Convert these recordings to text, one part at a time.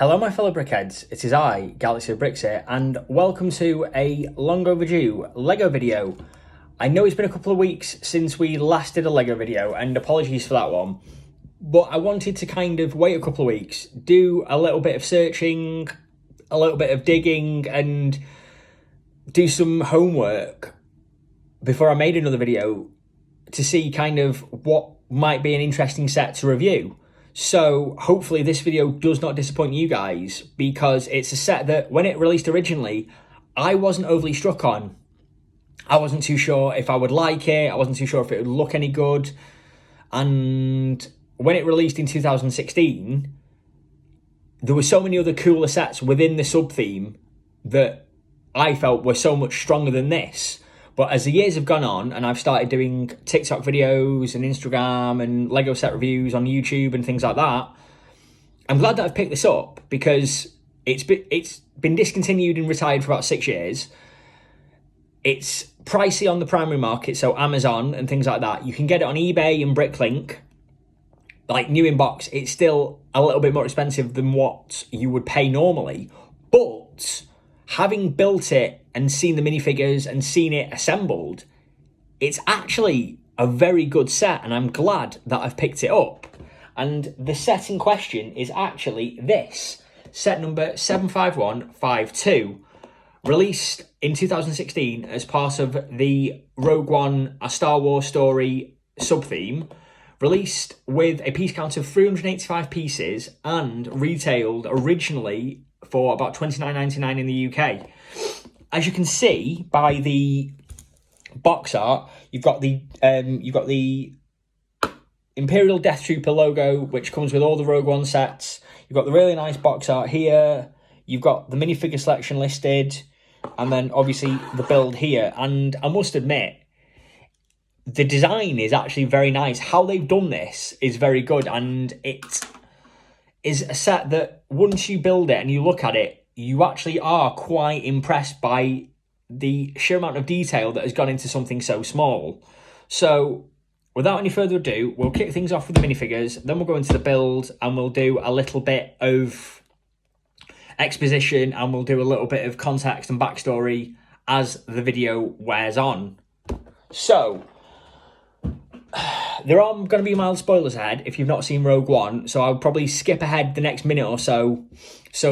Hello my fellow Brickheads, it is I, Galaxy of Bricks here, and welcome to a long overdue LEGO video. I know it's been a couple of weeks since we last did a LEGO video, and apologies for that one, but I wanted to kind of wait a couple of weeks, do a little bit of searching, a little bit of digging, and do some homework before I made another video to see kind of what might be an interesting set to review. So hopefully this video does not disappoint you guys, because it's a set that when it released originally, I wasn't overly struck on. I wasn't too sure if I would like it. I wasn't too sure if it would look any good. And when it released in 2016, there were so many other cooler sets within the sub-theme that I felt were so much stronger than this. But as the years have gone on and I've started doing TikTok videos and Instagram and LEGO set reviews on YouTube and things like that, I'm glad that I've picked this up, because it's been discontinued and retired for about 6 years. It's pricey on the primary market, so Amazon and things like that. You can get it on eBay and Bricklink. Like new in box, it's still a little bit more expensive than what you would pay normally. But having built it and seen the minifigures and seen it assembled, it's actually a very good set, and I'm glad that I've picked it up. And the set in question is actually this, set number 75152, released in 2016 as part of the Rogue One, A Star Wars Story sub-theme, released with a piece count of 385 pieces and retailed originally for about $29.99 in the UK. As you can see by the box art, you've got the Imperial Death Trooper logo, which comes with all the Rogue One sets. You've got the really nice box art here. You've got the minifigure selection listed, and then obviously the build here. And I must admit, the design is actually very nice. How they've done this is very good, and it is a set that once you build it and you look at it, you actually are quite impressed by the sheer amount of detail that has gone into something so small. So without any further ado, we'll kick things off with the minifigures, then we'll go into the build, and we'll do a little bit of exposition, and we'll do a little bit of context and backstory as the video wears on. So there are going to be mild spoilers ahead if you've not seen Rogue One, so I'll probably skip ahead the next minute or so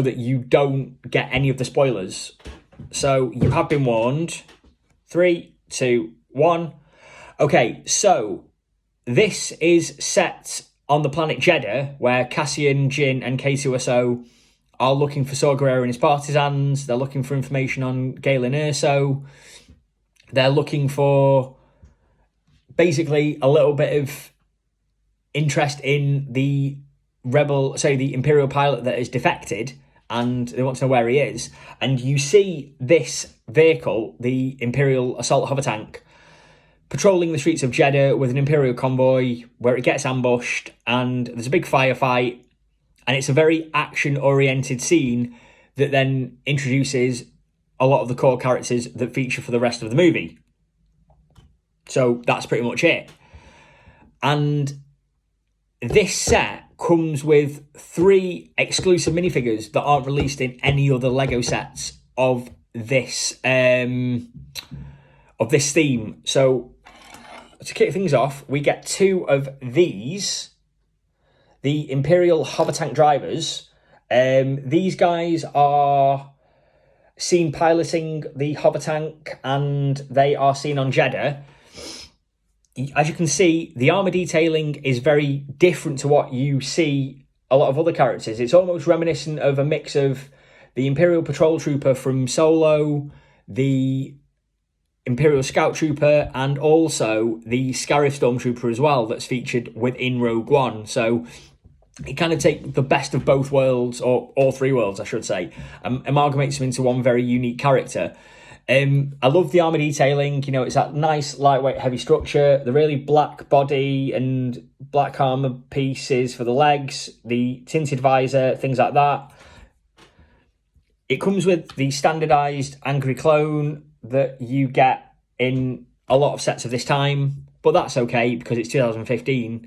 that you don't get any of the spoilers. So you have been warned. 3, 2, 1. Okay, so this is set on the planet Jedha, where Cassian, Jyn, and K2SO are looking for Saw Gerrera and his partisans. They're looking for information on Galen Erso. They're looking for basically a little bit of interest in the the Imperial pilot that has defected, and they want to know where he is. And you see this vehicle, the Imperial Assault Hovertank, patrolling the streets of Jedha with an Imperial convoy, where it gets ambushed, and there's a big firefight, and it's a very action-oriented scene that then introduces a lot of the core characters that feature for the rest of the movie. So that's pretty much it. And this set comes with 3 exclusive minifigures that aren't released in any other LEGO sets of this theme. So to kick things off, we get 2 of these, the Imperial Hovertank drivers. These guys are seen piloting the Hovertank, and they are seen on Jedha. As you can see, the armor detailing is very different to what you see a lot of other characters. It's almost reminiscent of a mix of the Imperial Patrol Trooper from Solo, the Imperial Scout Trooper, and also the Scarif Stormtrooper as well, that's featured within Rogue One. So it kind of takes the best of both worlds, or all 3 worlds, I should say, amalgamates them into one very unique character. I love the armor detailing. You know, it's that nice, lightweight, heavy structure, the really black body and black armor pieces for the legs, the tinted visor, things like that. It comes with the standardized angry clone that you get in a lot of sets of this time, but that's okay because it's 2015.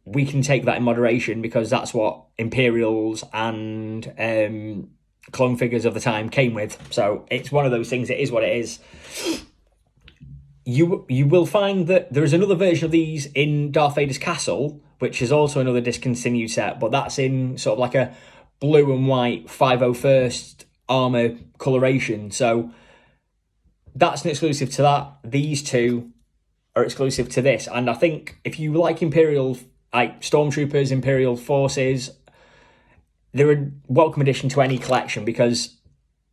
we can take that in moderation because that's what Imperials and clone figures of the time came with. So it's one of those things. It is what it is. You will find that there is another version of these in Darth Vader's castle, which is also another discontinued set, but that's in sort of like a blue and white 501st armor coloration. So that's an exclusive to that. These two are exclusive to this. And I think if you like Imperial, like Stormtroopers, Imperial Forces, they're a welcome addition to any collection because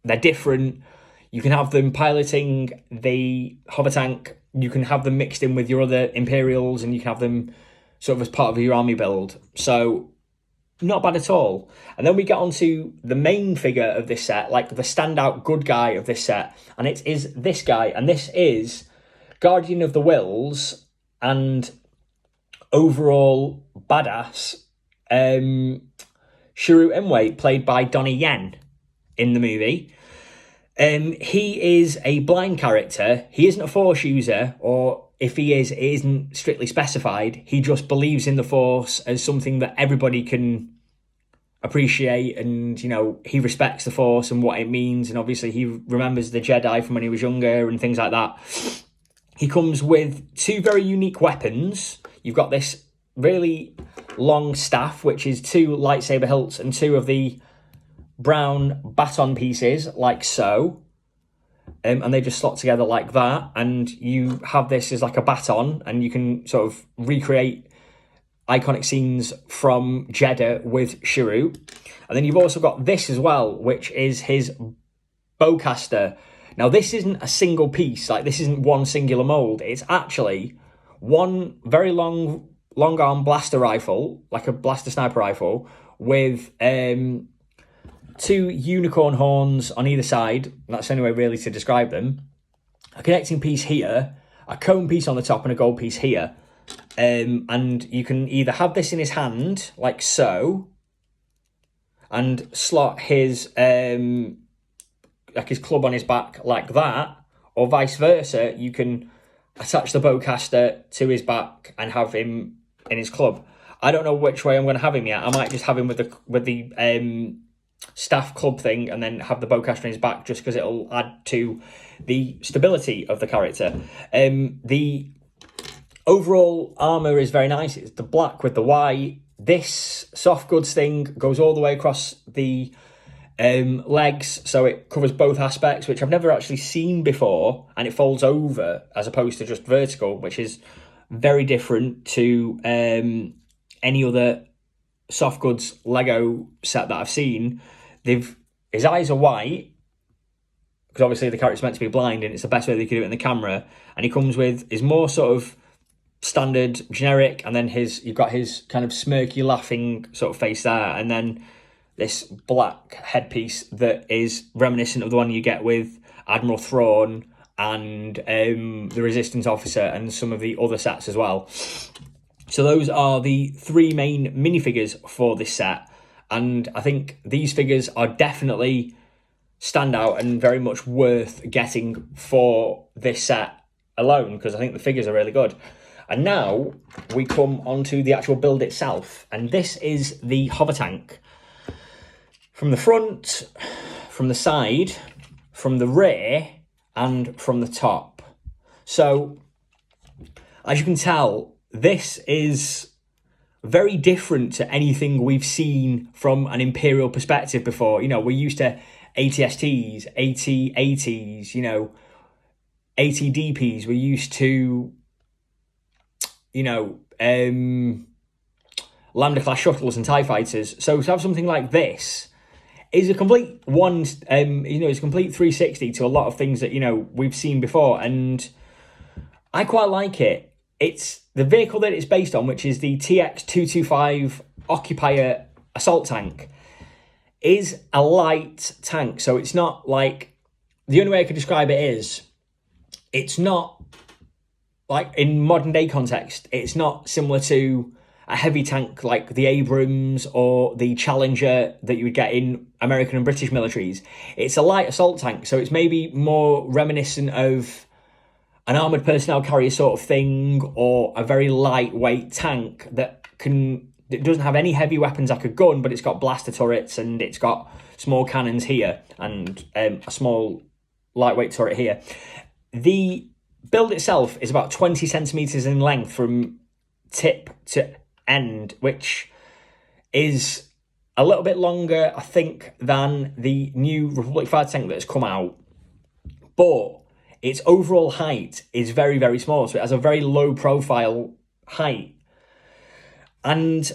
they're different. You can have them piloting the Hovertank. You can have them mixed in with your other Imperials, and you can have them sort of as part of your army build. So not bad at all. And then we get on to the main figure of this set, like the standout good guy of this set. And it is this guy. And this is Guardian of the Wills and overall badass Shiru Imwe, played by Donnie Yen in the movie. He is a blind character. He isn't a Force user, or if he is, it isn't strictly specified. He just believes in the Force as something that everybody can appreciate, and, you know, he respects the Force and what it means, and obviously he remembers the Jedi from when he was younger and things like that. He comes with two very unique weapons. You've got this really long staff, which is two lightsaber hilts and two of the brown baton pieces, like so. And they just slot together like that. And you have this as like a baton, and you can sort of recreate iconic scenes from Jedha with Shiru. And then you've also got this as well, which is his bowcaster. Now, this isn't a single piece. Like, this isn't one singular mold. It's actually one very long arm blaster rifle, like a blaster sniper rifle, with two unicorn horns on either side. That's the only way really to describe them. A connecting piece here, a cone piece on the top, and a gold piece here. And you can either have this in his hand, like so, and slot his like his club on his back like that, or vice versa. You can attach the bowcaster to his back and have him in his club. I don't know which way I'm going to have him yet. I might just have him with the staff club thing, and then have the bowcaster in his back, just because it'll add to the stability of the character. The overall armor is very nice. It's the black with the white. This soft goods thing goes all the way across the legs, so it covers both aspects, which I've never actually seen before, and it folds over as opposed to just vertical, which is very different to any other soft goods Lego set that I've seen. His eyes are white, because obviously the character's meant to be blind, and it's the best way they could do it in the camera. And he comes with his more sort of standard generic, and then you've got his kind of smirky laughing sort of face there, and then this black headpiece that is reminiscent of the one you get with Admiral Thrawn and the Resistance Officer and some of the other sets as well. So those are the three main minifigures for this set, and I think these figures are definitely standout and very much worth getting for this set alone, because I think the figures are really good. And now we come onto the actual build itself, and this is the Hovertank. From the front, from the side, from the rear, and from the top. So, as you can tell, this is very different to anything we've seen from an Imperial perspective before. You know, we're used to ATSTs, AT-80s, you know, AT-DPs. We're used to, you know, Lambda-class shuttles and TIE fighters. So to have something like this is a complete it's a complete 360 to a lot of things that, you know, we've seen before, and I quite like it. It's the vehicle that it's based on, which is the TX-225 Occupier assault tank, is a light tank. So it's not like, the only way I could describe it is, it's not like, in modern day context, it's not similar to a heavy tank like the Abrams or the Challenger that you would get in American and British militaries. It's a light assault tank, so it's maybe more reminiscent of an armoured personnel carrier sort of thing, or a very lightweight tank that it doesn't have any heavy weapons like a gun, but it's got blaster turrets and it's got small cannons here and a small lightweight turret here. The build itself is about 20 centimeters in length from tip to end, which is a little bit longer, I think, than the new Republic fighter tank that has come out. But its overall height is very, very small, so it has a very low profile height. And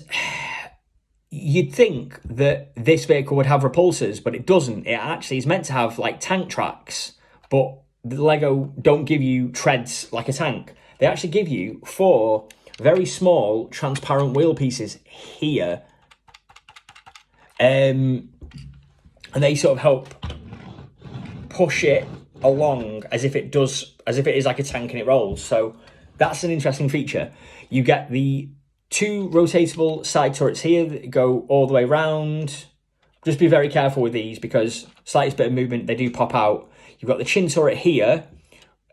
you'd think that this vehicle would have repulsors, but it doesn't. It actually is meant to have like tank tracks, but the Lego don't give you treads like a tank. They actually give you 4 very small transparent wheel pieces here. And they sort of help push it along as if it is like a tank and it rolls. So that's an interesting feature. You get the 2 rotatable side turrets here that go all the way around. Just be very careful with these because slightest bit of movement, they do pop out. You've got the chin turret here,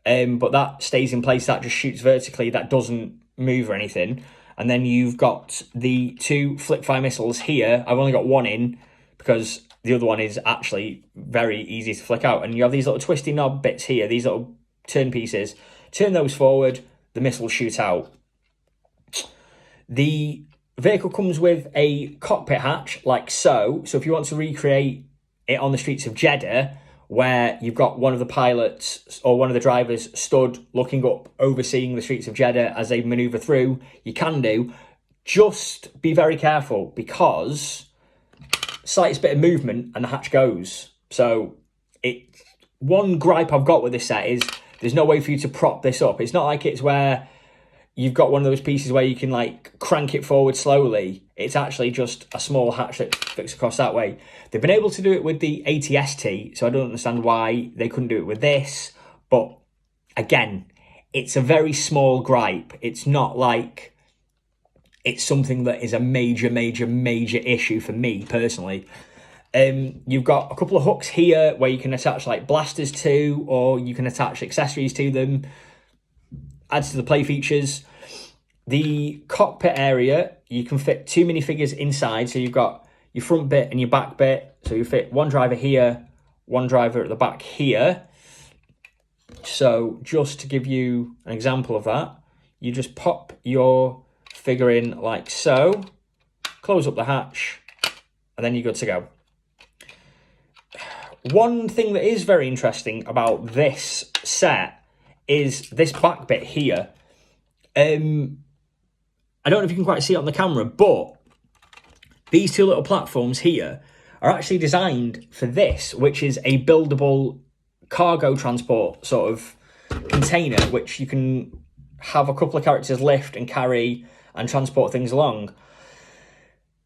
but that stays in place. That just shoots vertically. That doesn't move or anything. And then you've got the 2 flip-fire missiles here. I've only got 1 in because the other one is actually very easy to flick out. And you have these little twisty knob bits here, these little turn pieces. Turn those forward, the missiles shoot out. The vehicle comes with a cockpit hatch like so. So if you want to recreate it on the streets of Jeddah, where you've got one of the pilots or one of the drivers stood looking up, overseeing the streets of Jeddah as they maneuver through, you can do. Just be very careful because slightest bit of movement and the hatch goes. So one gripe I've got with this set is there's no way for you to prop this up. It's not like it's where you've got one of those pieces where you can like crank it forward slowly. It's actually just a small hatch that flicks across that way. They've been able to do it with the ATST, so I don't understand why they couldn't do it with this. But again, it's a very small gripe. It's not like it's something that is a major, major, major issue for me personally. You've got a couple of hooks here where you can attach like blasters to, or you can attach accessories to them. Adds to the play features. The cockpit area, you can fit 2 minifigures inside. So you've got your front bit and your back bit. So you fit 1 driver here, 1 driver at the back here. So just to give you an example of that, you just pop your figure in like so, close up the hatch, and then you're good to go. One thing that is very interesting about this set is this back bit here. I don't know if you can quite see it on the camera, but these 2 little platforms here are actually designed for this, which is a buildable cargo transport sort of container, which you can have a couple of characters lift and carry and transport things along.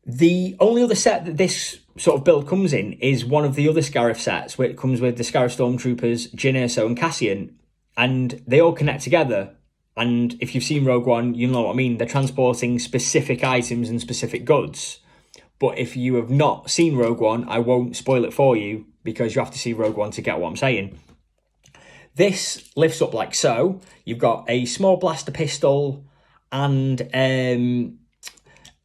The only other set that this sort of build comes in is one of the other Scarif sets, where it comes with the Scarif Stormtroopers, Jyn Erso and Cassian, and they all connect together. And if you've seen Rogue One, you know what I mean. They're transporting specific items and specific goods. But if you have not seen Rogue One, I won't spoil it for you because you have to see Rogue One to get what I'm saying. This lifts up like so. You've got a small blaster pistol and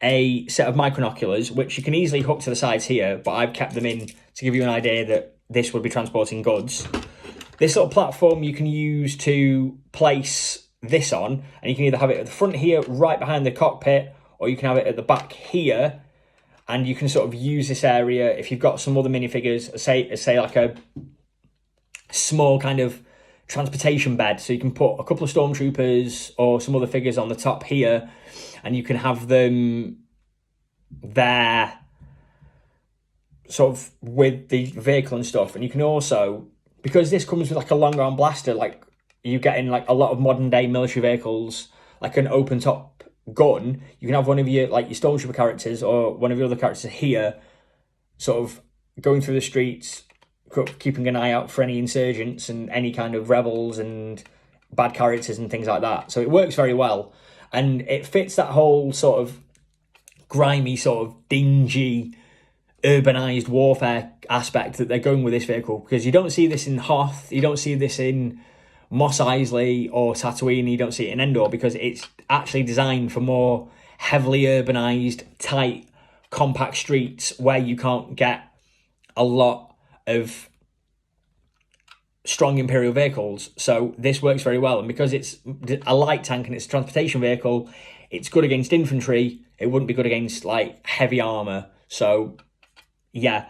a set of micronoculars, which you can easily hook to the sides here, but I've kept them in to give you an idea that this would be transporting goods. This little platform you can use to place this on, and you can either have it at the front here, right behind the cockpit, or you can have it at the back here, and you can sort of use this area if you've got some other minifigures, say like a small kind of transportation bed, so you can put a couple of stormtroopers or some other figures on the top here, and you can have them there sort of with the vehicle and stuff. And you can also, because this comes with like a long arm blaster, like you get in like a lot of modern day military vehicles, like an open top gun, you can have one of your like your stormtrooper characters or one of your other characters here sort of going through the streets, keeping an eye out for any insurgents and any kind of rebels and bad characters and things like that. So it works very well, and it fits that whole sort of grimy, sort of dingy, urbanized warfare aspect that they're going with this vehicle, because you don't see this in Hoth, you don't see this in Mos Eisley or Tatooine, you don't see it in Endor, because it's actually designed for more heavily urbanized, tight, compact streets where you can't get a lot of strong Imperial vehicles. So this works very well. And because it's a light tank and it's a transportation vehicle, it's good against infantry. It wouldn't be good against like heavy armor. So yeah.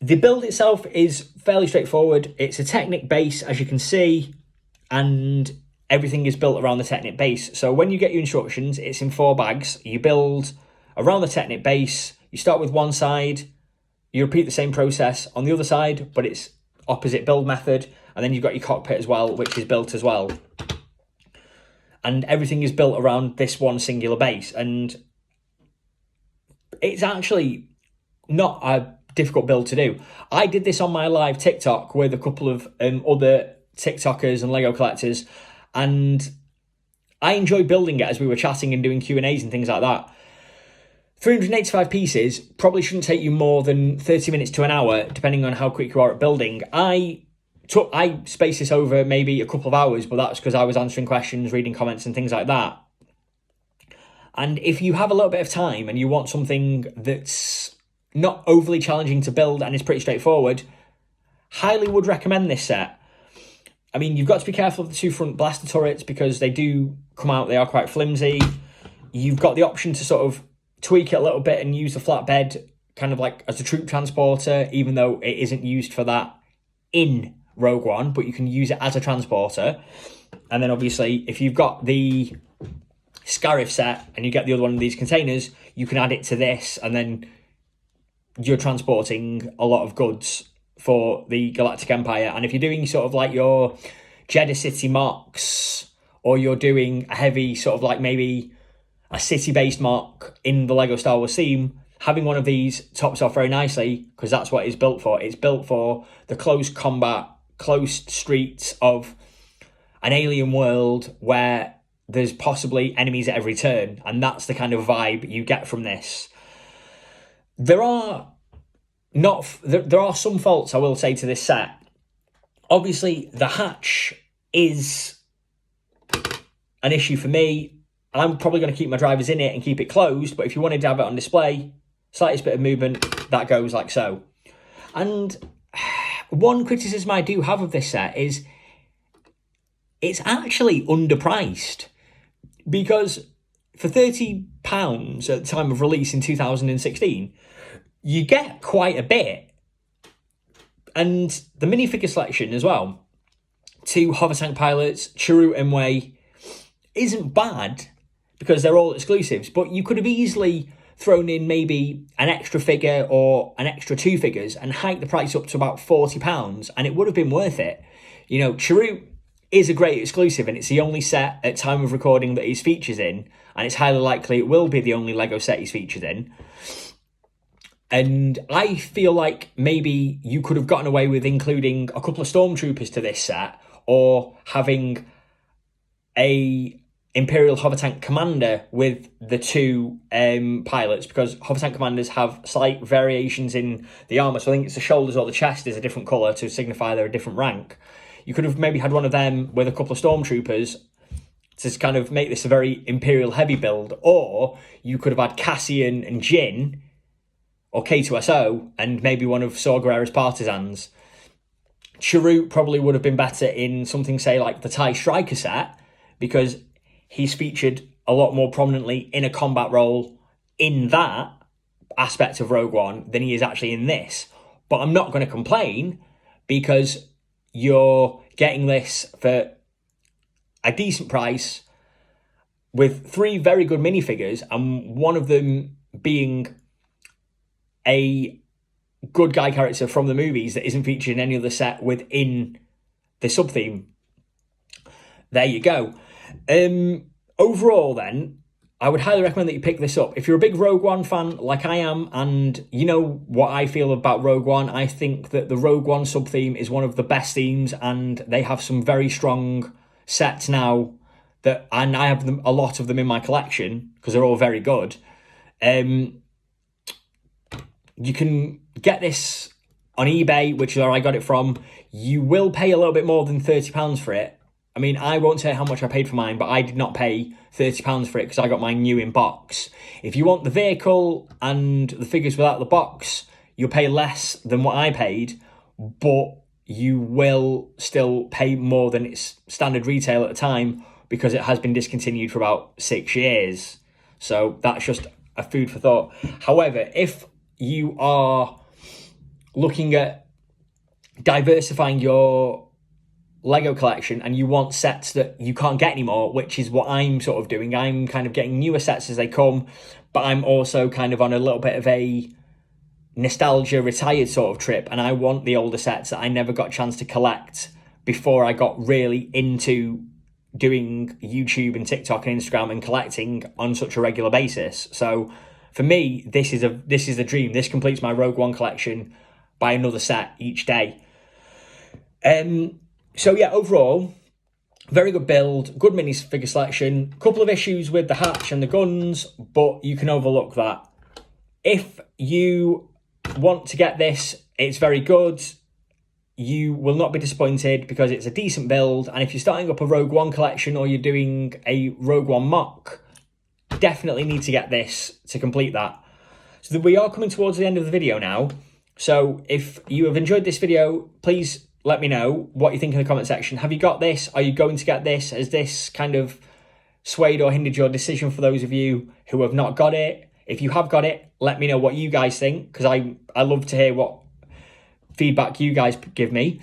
The build itself is fairly straightforward. It's a Technic base, as you can see, and everything is built around the Technic base. So when you get your instructions, it's in 4 bags. You build around the Technic base. You start with one side. You repeat the same process on the other side, but it's opposite build method. And then you've got your cockpit as well, which is built as well. And everything is built around this one singular base. And it's actually not a difficult build to do. I did this on my live TikTok with a couple of other TikTokers and Lego collectors, and I enjoyed building it as we were chatting and doing Q&As and things like that. 385 pieces probably shouldn't take you more than 30 minutes to an hour, depending on how quick you are at building. I spaced this over maybe a couple of hours, but that's because I was answering questions, reading comments and things like that. And if you have a little bit of time and you want something that's not overly challenging to build and is pretty straightforward, highly would recommend this set. I mean, you've got to be careful of the 2 front blaster turrets because they do come out, they are quite flimsy. You've got the option to sort of tweak it a little bit and use the flatbed kind of like as a troop transporter, even though it isn't used for that in Rogue One, but you can use it as a transporter. And then obviously, if you've got the Scarif set and you get the other one of these containers, you can add it to this, and then you're transporting a lot of goods for the Galactic Empire. And if you're doing sort of like your Jedha City mocks, or you're doing a heavy sort of like maybe a city-based mock in the LEGO Star Wars theme, having one of these tops off very nicely, because that's what it's built for. It's built for the close combat, close streets of an alien world where there's possibly enemies at every turn, and that's the kind of vibe you get from this. There are some faults, I will say, to this set. Obviously, the hatch is an issue for me. I'm probably going to keep my drivers in it and keep it closed, but if you wanted to have it on display, slightest bit of movement, that goes like so. And one criticism I do have of this set is it's actually underpriced, because for £30 at the time of release in 2016, you get quite a bit. And the minifigure selection as well, 2 Hovertank pilots, Chirrut and Wei, isn't bad because they're all exclusives, but you could have easily thrown in maybe an extra figure or an extra 2 figures and hiked the price up to about £40, and it would have been worth it. You know, Chirrut is a great exclusive, and it's the only set at time of recording that he's featured in, and it's highly likely it will be the only LEGO set he's featured in. And I feel like maybe you could have gotten away with including a couple of Stormtroopers to this set, or having a Imperial Hovertank Commander with the 2 pilots, because Hovertank Commanders have slight variations in the armour. So I think it's the shoulders or the chest is a different colour to signify they're a different rank. You could have maybe had one of them with a couple of Stormtroopers to kind of make this a very Imperial heavy build, or you could have had Cassian and Jyn, or K2SO, and maybe one of Saw Gerrera's partisans. Chirrut probably would have been better in something, say, like the TIE Striker set, because he's featured a lot more prominently in a combat role in that aspect of Rogue One than he is actually in this. But I'm not going to complain, because you're getting this for a decent price with 3 very good minifigures, and one of them being a good guy character from the movies that isn't featured in any other set within the sub-theme. There you go. Overall then, I would highly recommend that you pick this up. If you're a big Rogue One fan like I am, and you know what I feel about Rogue One, I think that the Rogue One sub-theme is one of the best themes, and they have some very strong sets now, and I have a lot of them in my collection because they're all very good. You can get this on eBay, which is where I got it from. You will pay a little bit more than £30 for it, I mean, I won't say how much I paid for mine, but I did not pay £30 for it because I got mine new in box. If you want the vehicle and the figures without the box, you'll pay less than what I paid, but you will still pay more than its standard retail at the time because it has been discontinued for about 6 years. So that's just a food for thought. However, if you are looking at diversifying your Lego collection and you want sets that you can't get anymore, which is what I'm sort of doing, I'm kind of getting newer sets as they come, but I'm also kind of on a little bit of a nostalgia retired sort of trip, and I want the older sets that I never got a chance to collect before I got really into doing YouTube and TikTok and Instagram and collecting on such a regular basis. So for me, this is a dream. This completes my Rogue One collection by another set each day. So yeah, overall, very good build, good mini figure selection, couple of issues with the hatch and the guns, but you can overlook that. If you want to get this, it's very good. You will not be disappointed because it's a decent build, and if you're starting up a Rogue One collection or you're doing a Rogue One mock, definitely need to get this to complete that. So we are coming towards the end of the video now, so if you have enjoyed this video, please let me know what you think in the comment section. Have you got this? Are you going to get this? Has this kind of swayed or hindered your decision for those of you who have not got it? If you have got it, let me know what you guys think, because I love to hear what feedback you guys give me.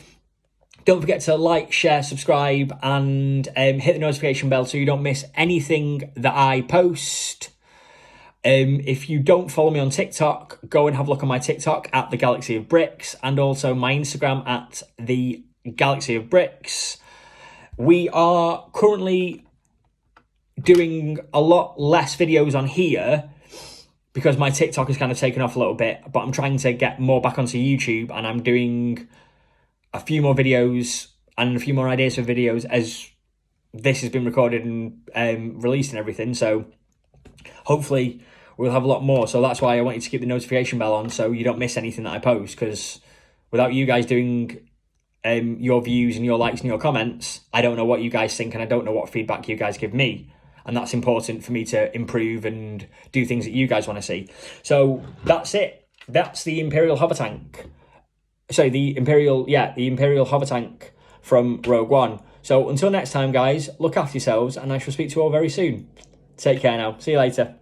Don't forget to like, share, subscribe, and hit the notification bell so you don't miss anything that I post. If you don't follow me on TikTok, go and have a look on my TikTok at the Galaxy of Bricks, and also my Instagram at the Galaxy of Bricks. We are currently doing a lot less videos on here because my TikTok has kind of taken off a little bit, but I'm trying to get more back onto YouTube, and I'm doing a few more videos and a few more ideas for videos as this has been recorded and released and everything. So hopefully we'll have a lot more. So that's why I want you to keep the notification bell on so you don't miss anything that I post, because without you guys doing your views and your likes and your comments, I don't know what you guys think, and I don't know what feedback you guys give me. And that's important for me to improve and do things that you guys want to see. So that's it. That's the Imperial Hovertank. Sorry, the Imperial Hovertank from Rogue One. So until next time, guys, look after yourselves, and I shall speak to you all very soon. Take care now. See you later.